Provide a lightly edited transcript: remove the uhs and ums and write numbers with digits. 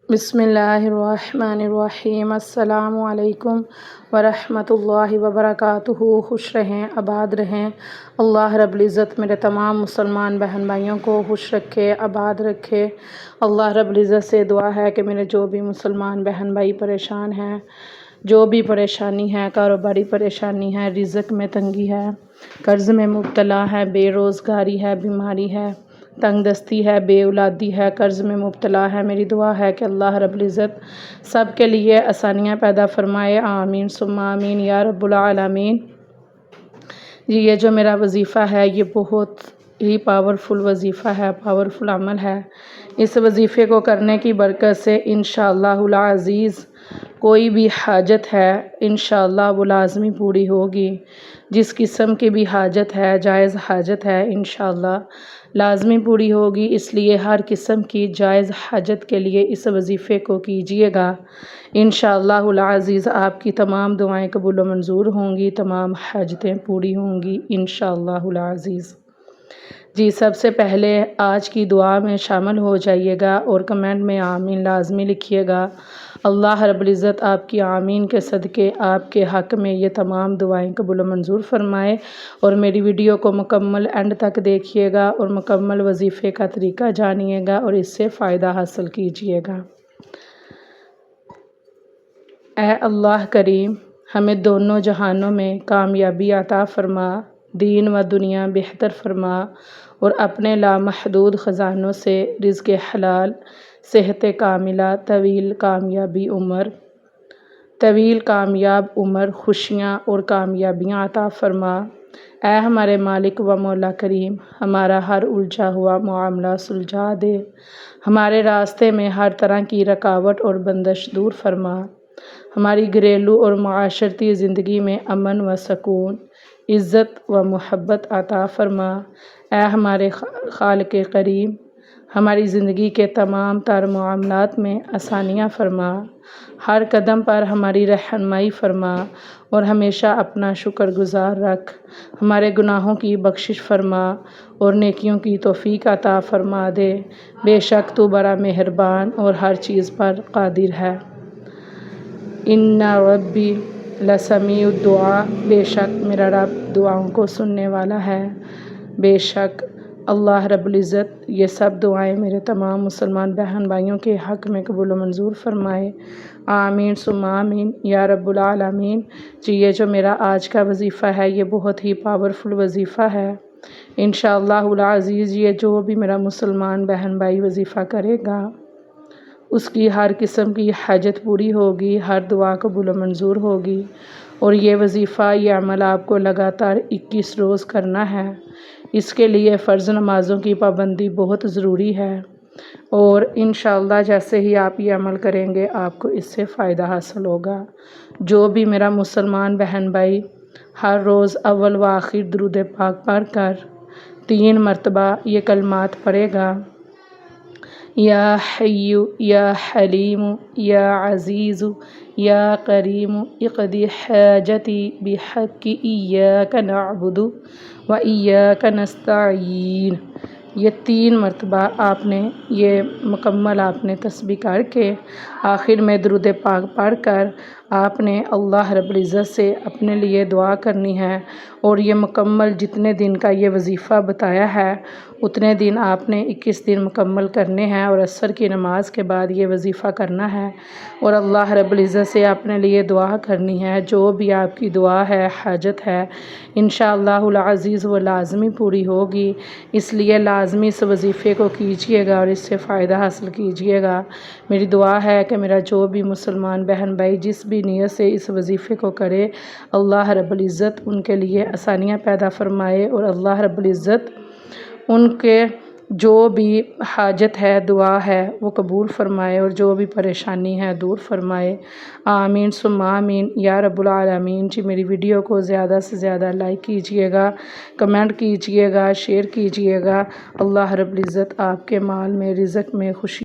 بسم اللہ الرحمن الرحیم۔ السلام علیکم ورحمۃ اللہ وبرکاتہ۔ خوش رہیں، آباد رہیں۔ اللہ رب العزت میرے تمام مسلمان بہن بھائیوں کو خوش رکھے، آباد رکھے۔ اللہ رب العزت سے دعا ہے کہ میرے جو بھی مسلمان بہن بھائی پریشان ہیں، جو بھی پریشانی ہے، کاروباری پریشانی ہے، رزق میں تنگی ہے، قرض میں مبتلا ہے، بے روزگاری ہے، بیماری ہے، تنگ دستی ہے، بے اولادی ہے، قرض میں مبتلا ہے، میری دعا ہے کہ اللہ رب العزت سب کے لیے آسانیاں پیدا فرمائے۔ آمین ثم آمین یا رب العالمین۔ جی یہ جو میرا وظیفہ ہے یہ بہت ہی پاورفل وظیفہ ہے، پاورفل عمل ہے۔ اس وظیفے کو کرنے کی برکت سے انشاءاللہ العزیز کوئی بھی حاجت ہے انشاءاللہ وہ لازمی پوری ہوگی۔ جس قسم کی بھی حاجت ہے، جائز حاجت ہے، انشاءاللہ لازمی پوری ہوگی۔ اس لیے ہر قسم کی جائز حاجت کے لیے اس وظیفے کو کیجیے گا۔ انشاءاللہ العزیز آپ کی تمام دعائیں قبول و منظور ہوں گی، تمام حاجتیں پوری ہوں گی انشاءاللہ العزیز۔ جی سب سے پہلے آج کی دعا میں شامل ہو جائیے گا اور کمنٹ میں آمین لازمی لکھیے گا۔ اللہ رب العزت آپ کی آمین کے صدقے آپ کے حق میں یہ تمام دعائیں قبول و منظور فرمائے۔ اور میری ویڈیو کو مکمل اینڈ تک دیکھیے گا اور مکمل وظیفے کا طریقہ جانیے گا اور اس سے فائدہ حاصل کیجیے گا۔ اے اللہ کریم ہمیں دونوں جہانوں میں کامیابی عطا فرما، دین و دنیا بہتر فرما اور اپنے لامحدود خزانوں سے رزق حلال، صحت کاملہ، طویل کامیاب عمر، خوشیاں اور کامیابیاں عطا فرما۔ اے ہمارے مالک و مولا کریم ہمارا ہر الجھا ہوا معاملہ سلجھا دے، ہمارے راستے میں ہر طرح کی رکاوٹ اور بندش دور فرما، ہماری گھریلو اور معاشرتی زندگی میں امن و سکون، عزت و محبت عطا فرما۔ اے ہمارے خالق کریم ہماری زندگی کے تمام تر معاملات میں آسانیاں فرما، ہر قدم پر ہماری رہنمائی فرما اور ہمیشہ اپنا شکر گزار رکھ، ہمارے گناہوں کی بخشش فرما اور نیکیوں کی توفیق عطا فرما دے۔ بے شک تو بڑا مہربان اور ہر چیز پر قادر ہے۔ ان ربی لسمیع الدعاء، بے شک میرا رب دعاؤں کو سننے والا ہے۔ بے شک اللہ رب العزت یہ سب دعائیں میرے تمام مسلمان بہن بھائیوں کے حق میں قبول و منظور فرمائے۔ آمین ثم آمین یا رب العالمین۔ جی یہ جو میرا آج کا وظیفہ ہے یہ بہت ہی پاورفل وظیفہ ہے۔ انشاءاللہ العزیز یہ جو بھی میرا مسلمان بہن بھائی وظیفہ کرے گا اس کی ہر قسم کی حاجت پوری ہوگی، ہر دعا قبول و منظور ہوگی۔ اور یہ وظیفہ، یہ عمل آپ کو لگاتار 21 روز کرنا ہے۔ اس کے لیے فرض نمازوں کی پابندی بہت ضروری ہے اور انشاءاللہ جیسے ہی آپ یہ عمل کریں گے آپ کو اس سے فائدہ حاصل ہوگا۔ جو بھی میرا مسلمان بہن بھائی ہر روز اول و آخر درود پاک پڑھ کر 3 مرتبہ یہ کلمات پڑھے گا، یا حی یا حلیم یا عزیز یا کریم اقضی حاجتی بحق ایاک نعبد و ایاک نستعین، یہ 3 مرتبہ آپ نے یہ مکمل تسبیح کر کے آخر میں درود پاک پڑھ کر آپ نے اللہ رب العزت سے اپنے لیے دعا کرنی ہے۔ اور یہ مکمل جتنے دن کا یہ وظیفہ بتایا ہے اتنے دن آپ نے 21 دن مکمل کرنے ہیں اور عصر کی نماز کے بعد یہ وظیفہ کرنا ہے اور اللہ رب العزت سے اپنے لیے دعا کرنی ہے۔ جو بھی آپ کی دعا ہے، حاجت ہے، انشاءاللہ العزیز وہ لازمی پوری ہوگی۔ اس لیے لازمی اس وظیفے کو کیجیے گا اور اس سے فائدہ حاصل کیجیے گا۔ میری دعا ہے کہ میرا جو بھی مسلمان بہن بھائی جس بھی نیت سے اس وظیفے کو کرے اللہ رب العزت ان کے لیے آسانیاں پیدا فرمائے اور اللہ رب العزت ان کے جو بھی حاجت ہے، دعا ہے وہ قبول فرمائے اور جو بھی پریشانی ہے دور فرمائے۔ آمین ثم آمین یا رب العالمین۔ جی میری ویڈیو کو زیادہ سے زیادہ لائک کیجیے گا، کمنٹ کیجیے گا، شیئر کیجیے گا۔ اللہ رب العزت آپ کے مال میں، رزق میں خوشی